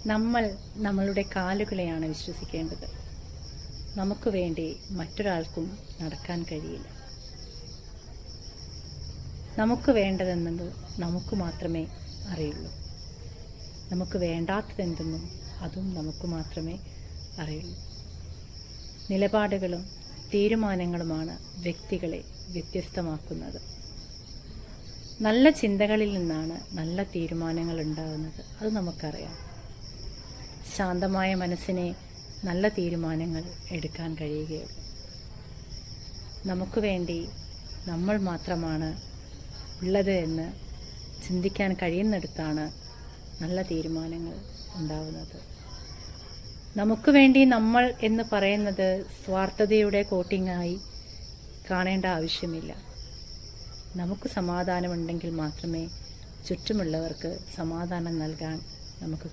നമ്മൾ നമ്മളുടെ കാലുകളെയാണ് വിശ്വസിക്കേണ്ടത്. നമുക്ക് വേണ്ടി മറ്റൊരാൾക്കും നടക്കാൻ കഴിയില്ല. നമുക്ക് വേണ്ടതെന്നത് നമുക്ക് മാത്രമേ അറിയുള്ളൂ. നമുക്ക് വേണ്ടാത്തതെന്തെന്നും അതും നമുക്ക് മാത്രമേ അറിയുള്ളൂ. നിലപാടുകളും തീരുമാനങ്ങളുമാണ് വ്യക്തികളെ വ്യത്യസ്തമാക്കുന്നത്. നല്ല ചിന്തകളിൽ നിന്നാണ് നല്ല തീരുമാനങ്ങൾ ഉണ്ടാകുന്നത്. അത് നമുക്കറിയാം. ശാന്തമായ മനസ്സിനെ നല്ല തീരുമാനങ്ങൾ എടുക്കാൻ കഴിയുകയുള്ളൂ. നമുക്ക് വേണ്ടി നമ്മൾ മാത്രമാണ് ഉള്ളത് എന്ന് ചിന്തിക്കാൻ കഴിയുന്നിടത്താണ് നല്ല തീരുമാനങ്ങൾ ഉണ്ടാവുന്നത്. നമുക്ക് വേണ്ടി നമ്മൾ എന്ന് പറയുന്നത് സ്വാർത്ഥതയുടെ കോട്ടിങ്ങായി കാണേണ്ട ആവശ്യമില്ല. നമുക്ക് സമാധാനമുണ്ടെങ്കിൽ മാത്രമേ ചുറ്റുമുള്ളവർക്ക് സമാധാനം നൽകാൻ നമുക്ക്